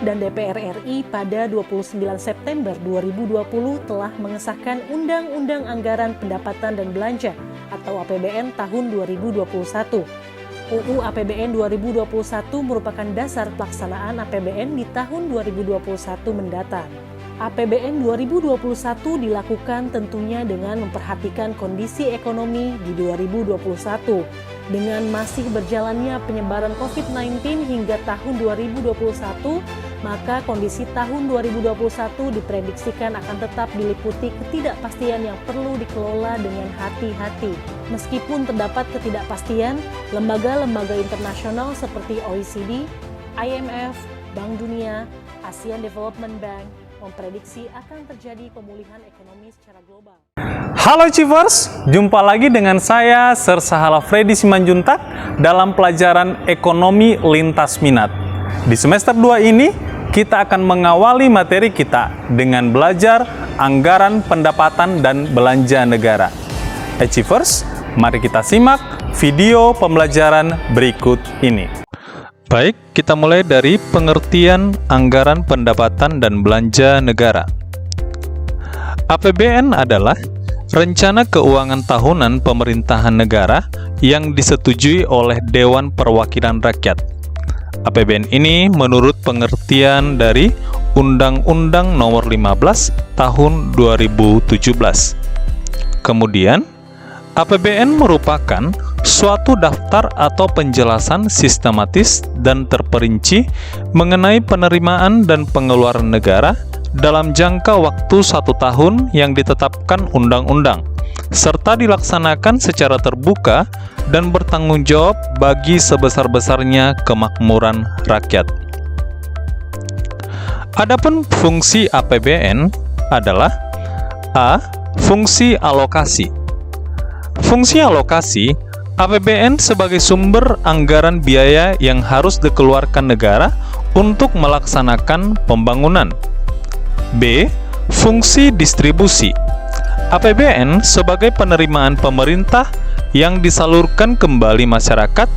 dan DPR RI pada 29 September 2020 telah mengesahkan Undang-Undang Anggaran Pendapatan dan Belanja atau APBN tahun 2021. UU APBN 2021 merupakan dasar pelaksanaan APBN di tahun 2021 mendatang. APBN 2021 dilakukan tentunya dengan memperhatikan kondisi ekonomi di 2021. Dengan masih berjalannya penyebaran COVID-19 hingga tahun 2021, maka kondisi tahun 2021 diprediksikan akan tetap diliputi ketidakpastian yang perlu dikelola dengan hati-hati. Meskipun terdapat ketidakpastian, lembaga-lembaga internasional seperti OECD, IMF, Bank Dunia, Asian Development Bank memprediksi akan terjadi pemulihan ekonomi secara global. Halo Achievers, jumpa lagi dengan saya Sir Sahala Freddy Simanjuntak dalam pelajaran Ekonomi Lintas Minat. Di semester 2 ini, kita akan mengawali materi kita dengan belajar anggaran pendapatan dan belanja negara. Achievers, mari kita simak video pembelajaran berikut ini. Baik, kita mulai dari pengertian anggaran pendapatan dan belanja negara. APBN adalah rencana keuangan tahunan pemerintahan negara yang disetujui oleh Dewan Perwakilan Rakyat. APBN ini menurut pengertian dari Undang-Undang Nomor 15 Tahun 2017. Kemudian, APBN merupakan suatu daftar atau penjelasan sistematis dan terperinci mengenai penerimaan dan pengeluaran negara dalam jangka waktu 1 tahun yang ditetapkan undang-undang, serta dilaksanakan secara terbuka dan bertanggung jawab bagi sebesar-besarnya kemakmuran rakyat. Adapun fungsi APBN adalah A. Fungsi alokasi. Fungsi alokasi, APBN sebagai sumber anggaran biaya yang harus dikeluarkan negara untuk melaksanakan pembangunan. B. Fungsi distribusi. APBN sebagai penerimaan pemerintah yang disalurkan kembali masyarakat,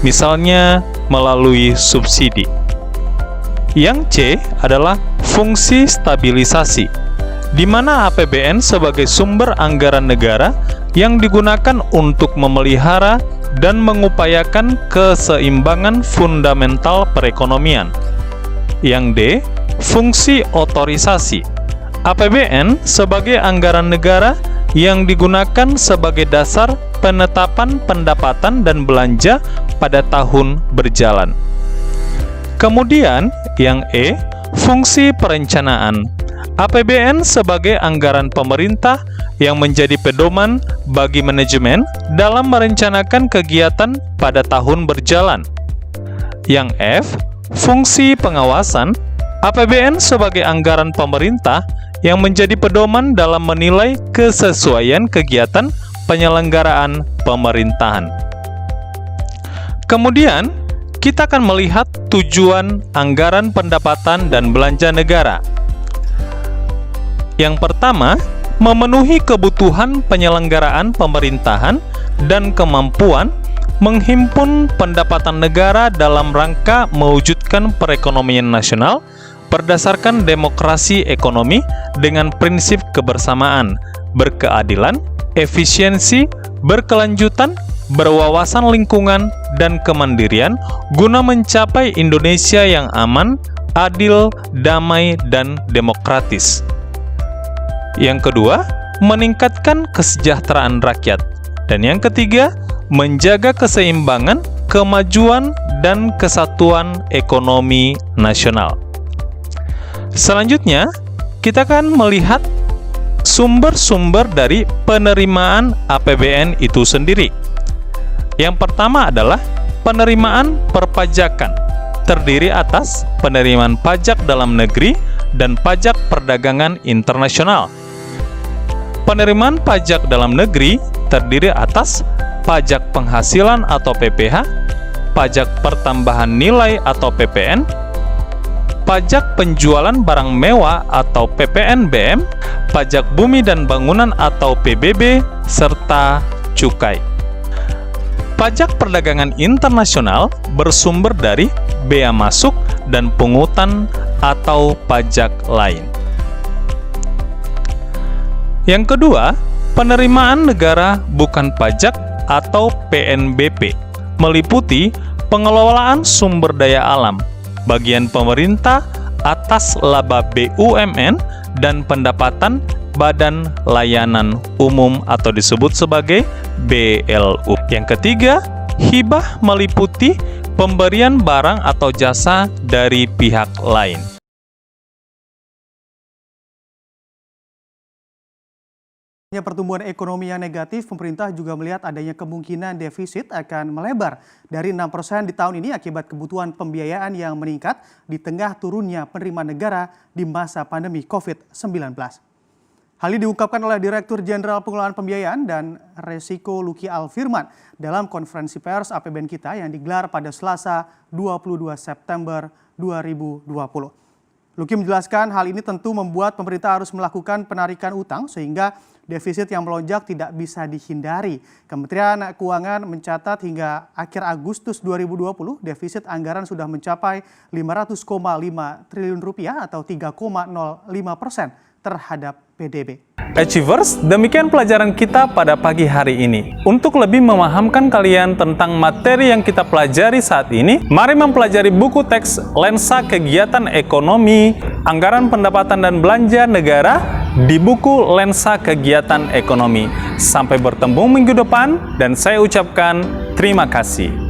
misalnya melalui subsidi. Yang C adalah fungsi stabilisasi, di mana APBN sebagai sumber anggaran negara yang digunakan untuk memelihara dan mengupayakan keseimbangan fundamental perekonomian. Yang D, fungsi otorisasi. APBN sebagai anggaran negara yang digunakan sebagai dasar penetapan pendapatan dan belanja pada tahun berjalan. Kemudian, yang E, fungsi perencanaan. APBN sebagai anggaran pemerintah yang menjadi pedoman bagi manajemen dalam merencanakan kegiatan pada tahun berjalan. Yang F, fungsi pengawasan. APBN sebagai anggaran pemerintah yang menjadi pedoman dalam menilai kesesuaian kegiatan penyelenggaraan pemerintahan. Kemudian, kita akan melihat tujuan anggaran pendapatan dan belanja negara. Yang pertama, memenuhi kebutuhan penyelenggaraan pemerintahan dan kemampuan menghimpun pendapatan negara dalam rangka mewujudkan perekonomian nasional berdasarkan demokrasi ekonomi dengan prinsip kebersamaan, berkeadilan, efisiensi, berkelanjutan, berwawasan lingkungan, dan kemandirian guna mencapai Indonesia yang aman, adil, damai, dan demokratis. Yang kedua, meningkatkan kesejahteraan rakyat. Dan yang ketiga, menjaga keseimbangan, kemajuan, dan kesatuan ekonomi nasional. Selanjutnya, kita akan melihat sumber-sumber dari penerimaan APBN itu sendiri. Yang pertama adalah penerimaan perpajakan, terdiri atas penerimaan pajak dalam negeri dan pajak perdagangan internasional. Penerimaan pajak dalam negeri terdiri atas pajak penghasilan atau PPH, pajak pertambahan nilai atau PPN, pajak penjualan barang mewah atau PPNBM, pajak bumi dan bangunan atau PBB, serta cukai. Pajak perdagangan internasional bersumber dari bea masuk dan pungutan atau pajak lain. Yang kedua, penerimaan negara bukan pajak atau PNBP meliputi pengelolaan sumber daya alam, bagian pemerintah atas laba BUMN, dan pendapatan Badan Layanan Umum atau disebut sebagai BLU. Yang ketiga, hibah meliputi pemberian barang atau jasa dari pihak lain. Pertumbuhan ekonomi yang negatif, pemerintah juga melihat adanya kemungkinan defisit akan melebar dari 6% di tahun ini akibat kebutuhan pembiayaan yang meningkat di tengah turunnya penerimaan negara di masa pandemi COVID-19. Hal ini diungkapkan oleh Direktur Jenderal Pengelolaan Pembiayaan dan Resiko Luki Alfirman dalam konferensi pers APBN kita yang digelar pada Selasa 22 September 2020. Luki menjelaskan hal ini tentu membuat pemerintah harus melakukan penarikan utang sehingga defisit yang melonjak tidak bisa dihindari. Kementerian Keuangan mencatat hingga akhir Agustus 2020 defisit anggaran sudah mencapai 500,5 triliun rupiah atau 3,05% terhadap PDB. Achievers, demikian pelajaran kita pada pagi hari ini. Untuk lebih memahamkan kalian tentang materi yang kita pelajari saat ini, mari mempelajari buku teks Lensa Kegiatan Ekonomi, Anggaran Pendapatan dan Belanja Negara di buku Lensa Kegiatan Ekonomi. Sampai bertemu minggu depan dan saya ucapkan terima kasih.